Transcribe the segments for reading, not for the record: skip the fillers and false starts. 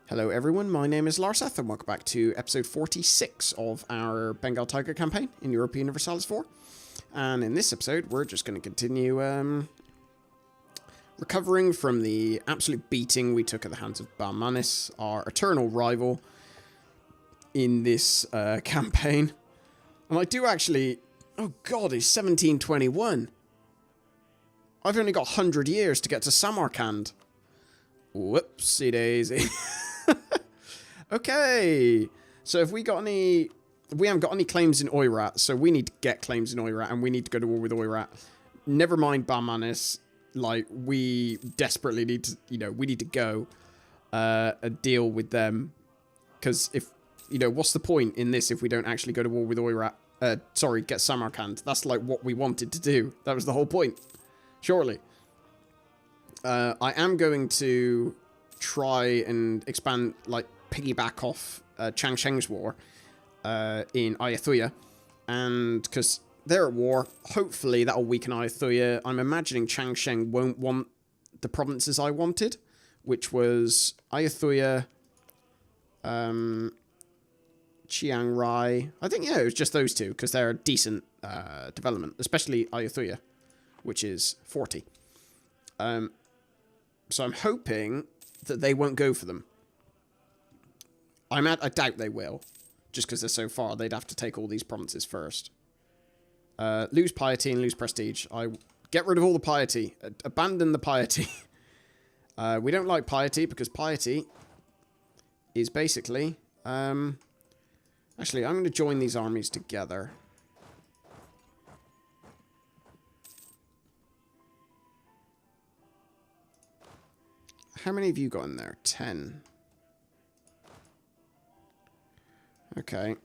Hello everyone, my name is Larseth and welcome back to episode 46 of our Bengal Tiger campaign in Europa Universalis 4. And in this episode, we're just going to continue recovering from the absolute beating we took at the hands of Balmanis, our eternal rival in this campaign. And I do actually... Oh god, it's 1721. I've only got 100 years to get to Samarkand. Whoopsie daisy. Okay, so if we got any... We haven't got any claims in Oirat, so we need to get claims in Oirat, and we need to go to war with Oirat. Never mind Balmanis. Like, we desperately need to, we need to go and deal with them. Because if, what's the point in this if we don't actually go to war with Oirat? Sorry, get Samarkand. That's like what we wanted to do. That was the whole point. Surely. I am going to try and expand, like, piggyback off Chang Sheng's war in Ayutthaya, and because they're at war, hopefully that'll weaken Ayutthaya. I'm imagining Chang Sheng won't want the provinces I wanted, which was Ayutthaya, Chiang Rai. I think, yeah, it was just those two, because they're a decent development, especially Ayutthaya, which is 40. So I'm hoping that they won't go for them. I doubt they will, just because they're so far. They'd have to take all these provinces first. Lose piety and lose prestige. Get rid of all the piety. Abandon the piety. We don't like piety because piety is basically... Actually, I'm going to join these armies together. How many have you got in there? 10. Okay.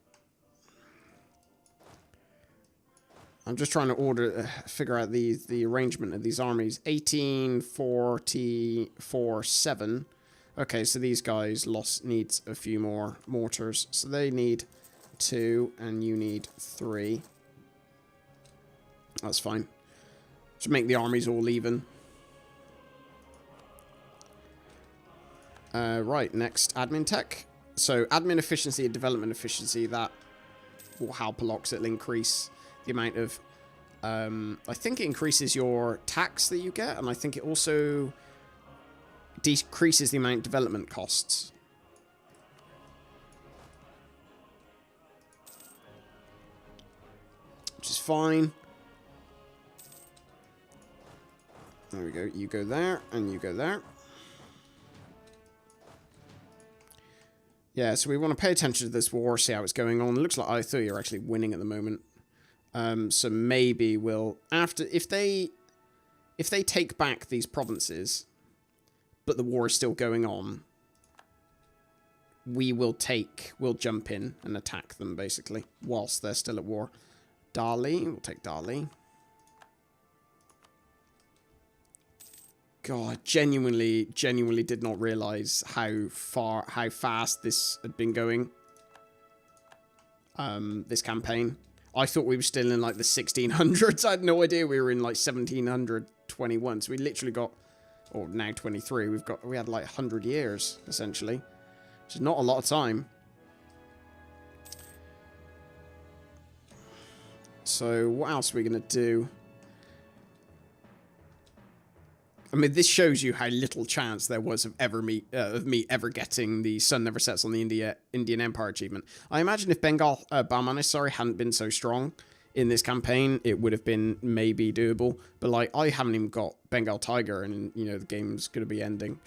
I'm just trying to figure out the arrangement of these armies. 1844-7. Okay, so these guys needs a few more mortars. So they need 2, and you need 3. That's fine. Just make the armies all even. Right, next, admin tech. So, admin efficiency and development efficiency, that will help a lot because it'll increase the amount of... I think it increases your tax that you get, and I think it also decreases the amount of development costs. Which is fine. There we go. You go there, and you go there. Yeah, so we want to pay attention to this war, see how it's going on. It looks like Ayutthaya are actually winning at the moment. So maybe we'll... If they take back these provinces, but the war is still going on, we'll jump in and attack them, basically, whilst they're still at war. Dali, we'll take Dali. God, genuinely did not realize how fast this had been going. This campaign. I thought we were still in like the 1600s. I had no idea we were in like 1721. So we literally got, or now 23. We had like 100 years essentially, which is not a lot of time. So what else are we gonna do? I mean, this shows you how little chance there was of me ever getting the Sun Never Sets on the Indian Empire achievement. I imagine if Balmanis, hadn't been so strong in this campaign, it would have been maybe doable. But, like, I haven't even got Bengal Tiger, and, the game's going to be ending.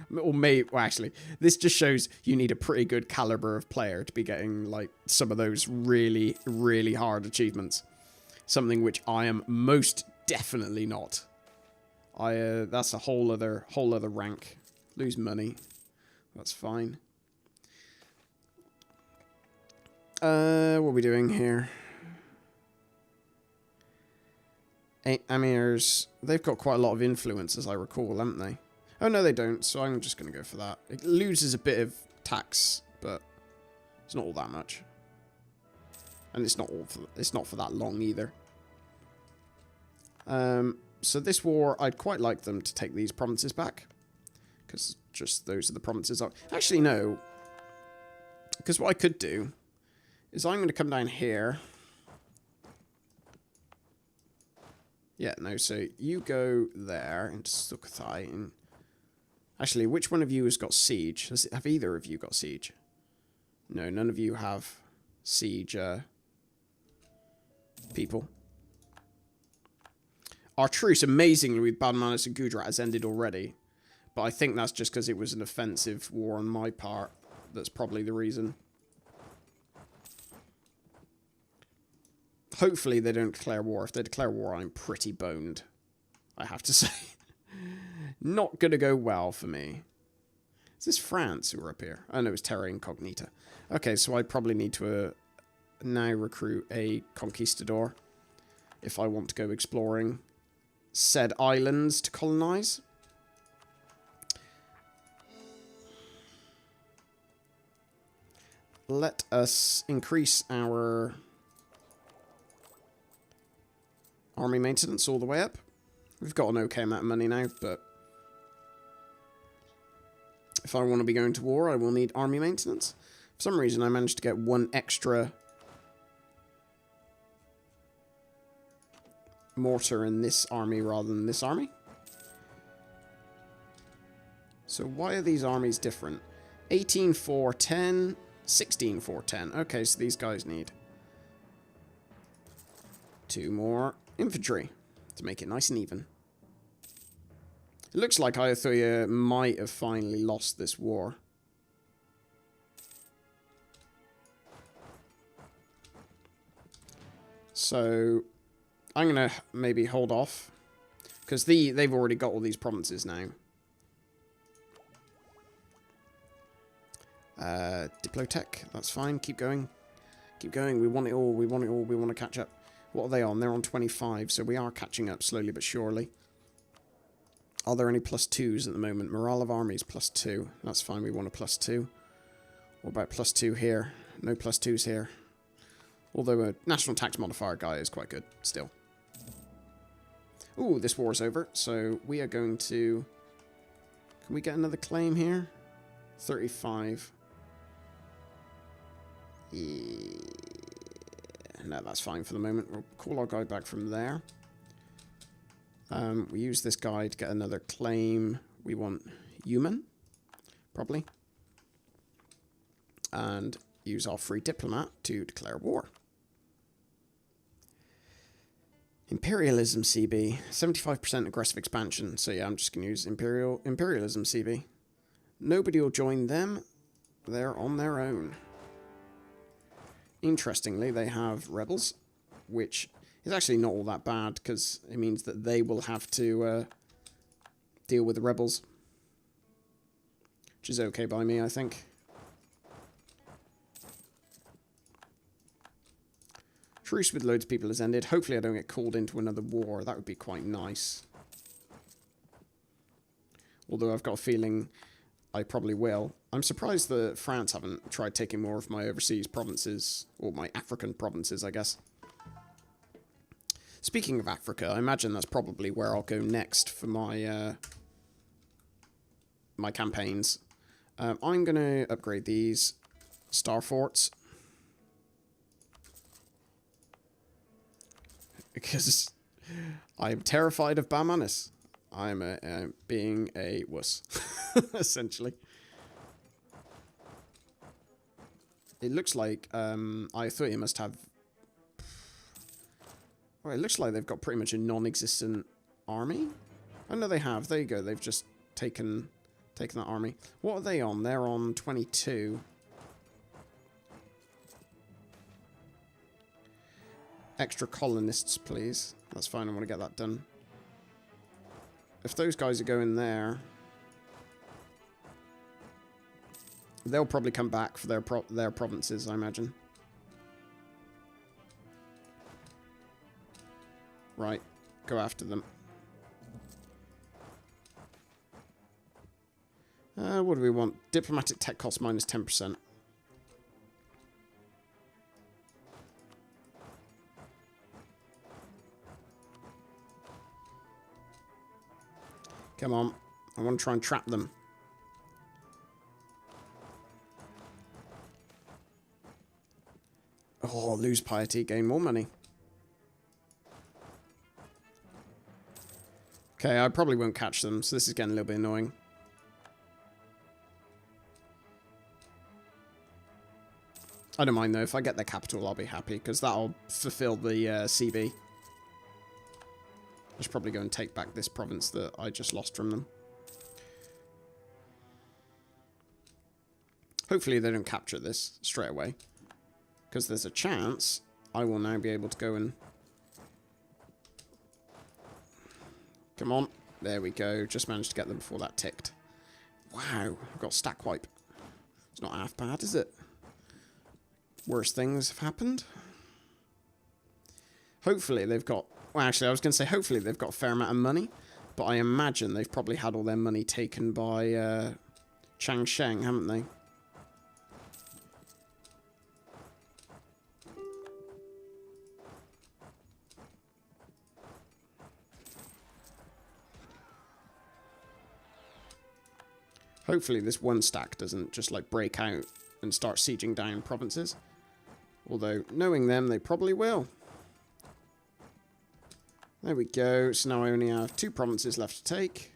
Well, actually, this just shows you need a pretty good caliber of player to be getting, like, some of those really, really hard achievements. Something which I am most definitely not. That's a whole other rank. Lose money. That's fine. What are we doing here? Amirs, they've got quite a lot of influence, as I recall, haven't they? Oh, no, they don't, so I'm just going to go for that. It loses a bit of tax, but it's not all that much. And it's not for that long, either. So this war, I'd quite like them to take these provinces back. Because just those are the provinces. Actually, no. Because what I could do is I'm going to come down here. Yeah, no, so you go there into Sukhothai. And actually, which one of you has got siege? Have either of you got siege? No, none of you have siege people. Our truce, amazingly, with Badmanis and Gujarat has ended already. But I think that's just because it was an offensive war on my part. That's probably the reason. Hopefully they don't declare war. If they declare war, I'm pretty boned, I have to say. Not going to go well for me. Is this France who are up here? Oh, no, it's Terra Incognita. Okay, so I probably need to now recruit a conquistador if I want to go exploring said islands to colonize. Let us increase our army maintenance all the way up. We've got an okay amount of money now, but if I want to be going to war, I will need army maintenance. For some reason, I managed to get one extra mortar in this army rather than this army. So why are these armies different? 18, 4, 10, 16, 4, 10. Okay, so these guys need 2 more infantry to make it nice and even. It looks like Ayutthaya might have finally lost this war. So I'm going to maybe hold off, because they've already got all these provinces now. Diplotech, that's fine. Keep going. Keep going. We want it all. We want it all. We want to catch up. What are they on? They're on 25, so we are catching up slowly but surely. Are there any +2s at the moment? Morale of armies +2. That's fine. We want a +2. What about +2 here? No +2s here. Although a national tax modifier guy is quite good still. Ooh, this war's over. So we are going to... Can we get another claim here? 35. Yeah. No, that's fine for the moment. We'll call our guy back from there. We use this guy to get another claim. We want human, probably. And use our free diplomat to declare war. Imperialism CB. 75% aggressive expansion. So yeah, I'm just going to use imperialism CB. Nobody will join them. They're on their own. Interestingly, they have rebels, which is actually not all that bad, because it means that they will have to deal with the rebels. Which is okay by me, I think. Truce with loads of people has ended. Hopefully I don't get called into another war. That would be quite nice. Although I've got a feeling I probably will. I'm surprised that France haven't tried taking more of my overseas provinces, or my African provinces, I guess. Speaking of Africa, I imagine that's probably where I'll go next for my my campaigns. I'm going to upgrade these star forts. Because I'm terrified of Bamanis. I'm being a wuss, essentially. It looks like Ayutthaya must have... Well, it looks like they've got pretty much a non-existent army. Oh, no, they have. There you go. They've just taken that army. What are they on? They're on 22. Extra colonists, please. That's fine. I want to get that done. If those guys are going there, they'll probably come back for their provinces, I imagine. Right, go after them. What do we want? Diplomatic tech cost minus 10%. Come on. I want to try and trap them. Oh, lose piety, gain more money. Okay, I probably won't catch them, so this is getting a little bit annoying. I don't mind though, if I get their capital I'll be happy, because that'll fulfill the CB. I should probably go and take back this province that I just lost from them. Hopefully they don't capture this straight away, because there's a chance I will now be able to go and... Come on. There we go. Just managed to get them before that ticked. Wow. I've got stack wipe. It's not half bad, is it? Worse things have happened. Hopefully they've got... Well, actually, I was going to say hopefully they've got a fair amount of money. But I imagine they've probably had all their money taken by Chang Sheng, haven't they? Hopefully this one stack doesn't just like break out and start sieging down provinces. Although, knowing them, they probably will. There we go. So now I only have 2 provinces left to take.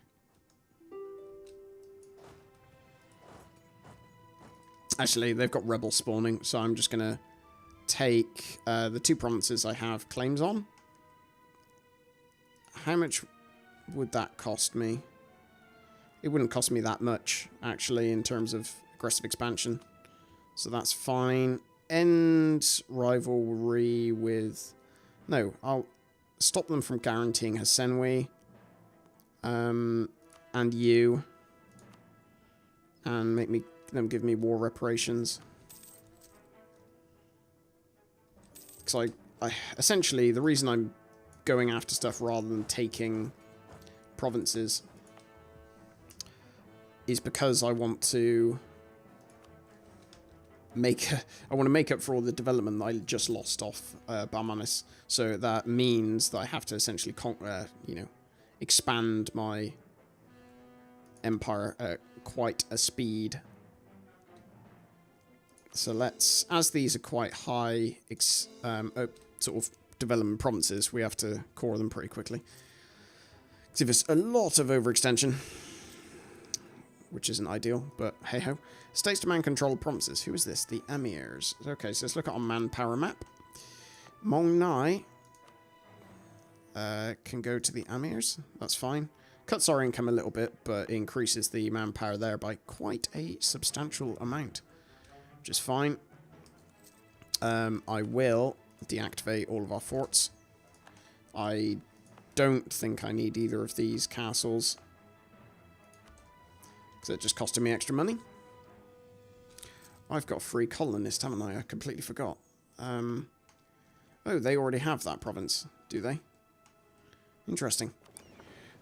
Actually, they've got rebel spawning, so I'm just going to take the 2 provinces I have claims on. How much would that cost me? It wouldn't cost me that much, actually, in terms of aggressive expansion. So that's fine. End rivalry with... No, I'll stop them from guaranteeing Hasenwi. And you. And make them give me war reparations. Because I essentially, the reason I'm going after stuff rather than taking provinces is because I want to make up for all the development that I just lost off Barmanis. So that means that I have to essentially expand my empire at quite a speed. So let's, as these are quite high sort of development provinces, we have to core them pretty quickly. Give us a lot of overextension, which isn't ideal, but hey-ho. States demand control of provinces. Who is this? The Emirs. Okay, so let's look at our manpower map. Mong Nai can go to the Emirs. That's fine. Cuts our income a little bit, but increases the manpower there by quite a substantial amount, which is fine. I will deactivate all of our forts. I don't think I need either of these castles, because it just costed me extra money. I've got a free colonist, haven't I? I completely forgot. Oh, they already have that province, do they? Interesting.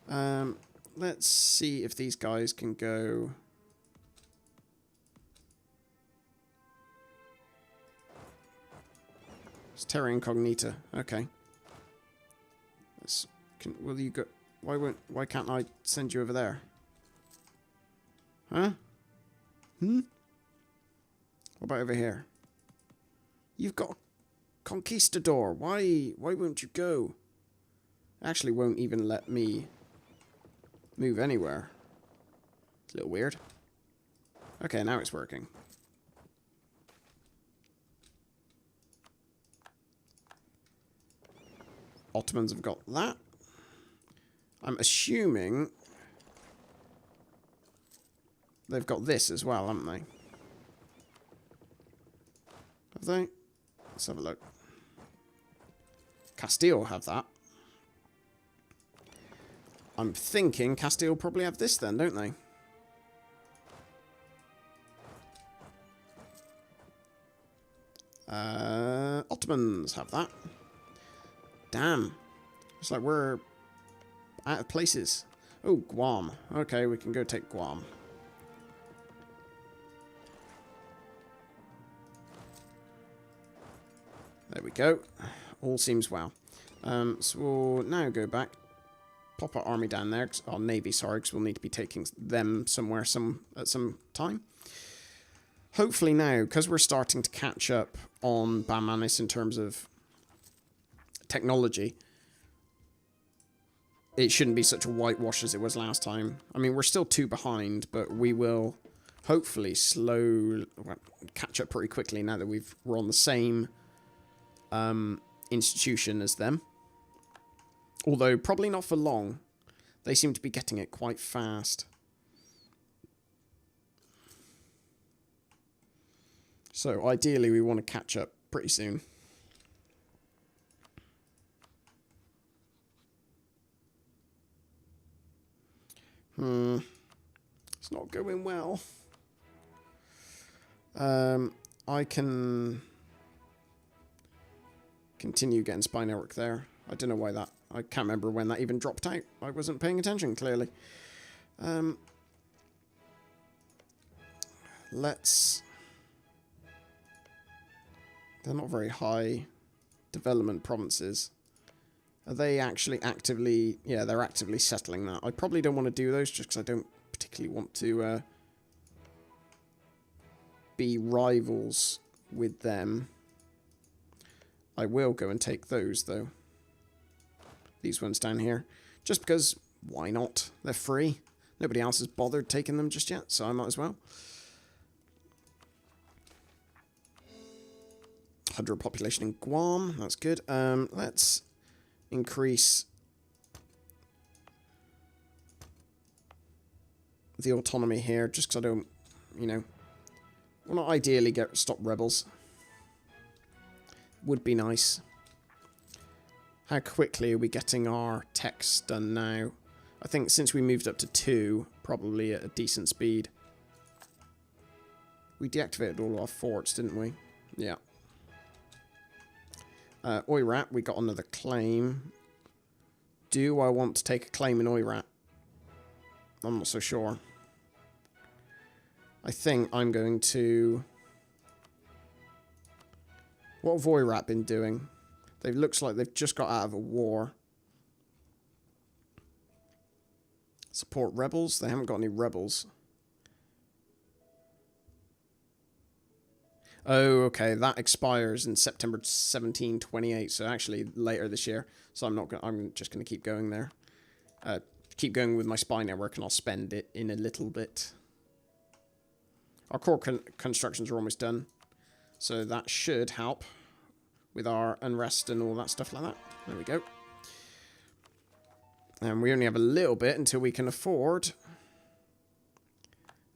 Let's see if these guys can go... It's Terra Incognita. Okay. Will you go... Why can't I send you over there? Huh? What about over here? You've got Conquistador. Why won't you go? Actually won't even let me move anywhere. It's a little weird. Okay, now it's working. Ottomans have got that. I'm assuming they've got this as well, haven't they? Have they? Let's have a look. Castile have that. I'm thinking Castile probably have this then, don't they? Ottomans have that. Damn. It's like we're out of places. Oh, Guam. Okay, we can go take Guam. There we go. All seems well. So we'll now go back. Pop our army down there. Our navy, sorry, because we'll need to be taking them somewhere at some time. hopefully now, because we're starting to catch up on Bamanis in terms of technology, it shouldn't be such a whitewash as it was last time. I mean, we're still 2 behind, but we will hopefully catch up pretty quickly now that we're on the same institution as them. Although, probably not for long. They seem to be getting it quite fast. So, ideally, we want to catch up pretty soon. It's not going well. I can continue getting spy network there. I don't know why that... I can't remember when that even dropped out. I wasn't paying attention, clearly. Let's... They're not very high development provinces. Are they actually actively... Yeah, they're actively settling that. I probably don't want to do those just because I don't particularly want to be rivals with them. I will go and take those, though. These ones down here. Just because, why not? They're free. Nobody else has bothered taking them just yet, so I might as well. 100 population in Guam. That's good. Let's increase the autonomy here, just because I don't, you know, want to ideally stop rebels. Would be nice. How quickly are we getting our techs done now? I think since we moved up to 2, probably at a decent speed. We deactivated all our forts, didn't we? Yeah. Oirat, we got another claim. Do I want to take a claim in Oirat? I'm not so sure. I think I'm going to... What have Oirat been doing? It looks like they've just got out of a war. Support rebels? They haven't got any rebels. Oh, okay. That expires in September 1728, so actually later this year. So I'm just going to keep going there. Keep going with my spy network, and I'll spend it in a little bit. Our core constructions are almost done, so that should help with our unrest and all that stuff like that. There we go. And we only have a little bit until we can afford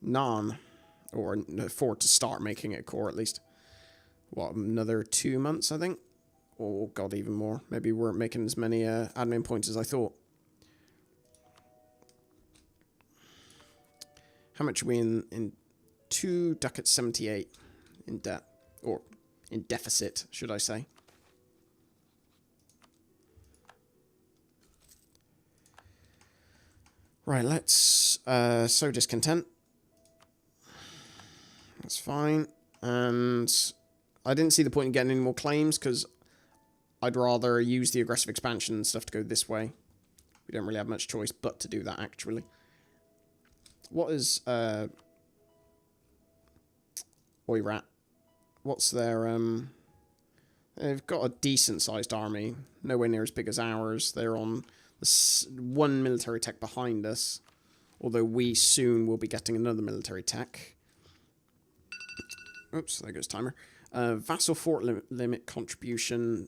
none. Or afford to start making it a core, at least. What, another 2 months, I think? Oh, God, even more. Maybe we weren't making as many admin points as I thought. How much are we in 2 ducats 78 in debt? Or in deficit, should I say. Right, let's sow discontent. That's fine. And I didn't see the point in getting any more claims because I'd rather use the aggressive expansion and stuff to go this way. We don't really have much choice but to do that, actually. What is Oirat? What's their they've got a decent sized army, nowhere near as big as ours. They're on one military tech behind us, although we soon will be getting another military tech. Oops, there goes timer. Vassal fort limit contribution.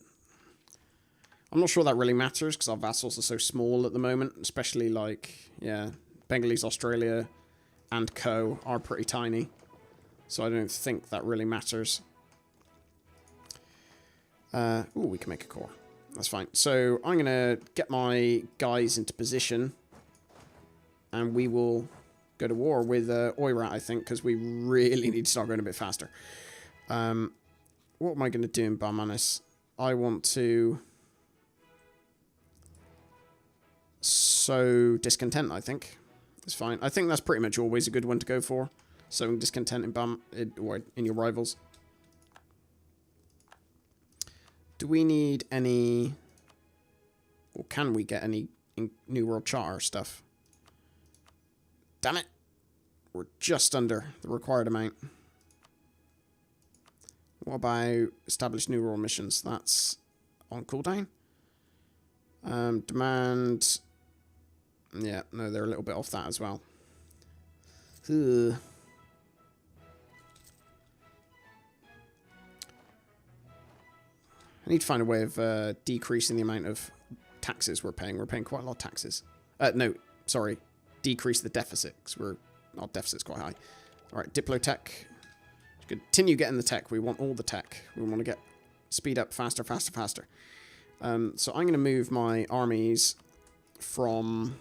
I'm not sure that really matters because our vassals are so small at the moment, especially like, yeah, Bengalese Australia and Co. are pretty tiny. So I don't think that really matters. Ooh, we can make a core. That's fine. So I'm going to get my guys into position. And we will go to war with Oirat, I think, because we really need to start going a bit faster. What am I going to do in Bamanis? I want to sow discontent, I think. It's fine. I think that's pretty much always a good one to go for. Sowing discontent in your rivals. Do we need any... Or can we get any New World Charter stuff? Damn it! We're just under the required amount. What about establish new rural missions? That's on cooldown. Demand. Yeah, no, they're a little bit off that as well. Ugh. I need to find a way of decreasing the amount of taxes we're paying. We're paying quite a lot of taxes. No, sorry. Decrease the deficit, because our deficit's quite high. Alright, Diplotech. Continue getting the tech. We want all the tech. We want to get speed up faster, faster, faster. So I'm going to move my armies from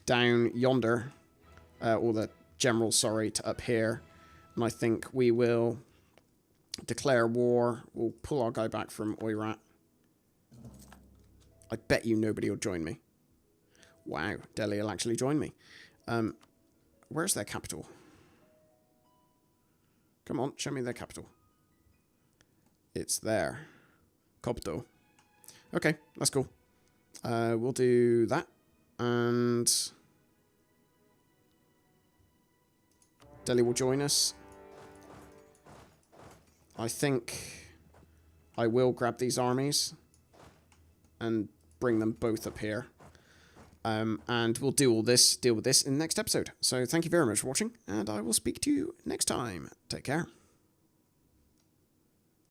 down yonder, or the general, sorry, to up here. And I think we will declare war. We'll pull our guy back from Oirat. I bet you nobody will join me. Wow, Delhi will actually join me. Where's their capital? Come on, show me their capital. It's there. Kobdo. Okay, that's cool. We'll do that. And Delhi will join us. I think I will grab these armies and bring them both up here. And we'll deal with this in the next episode. So thank you very much for watching, and I will speak to you next time. Take care.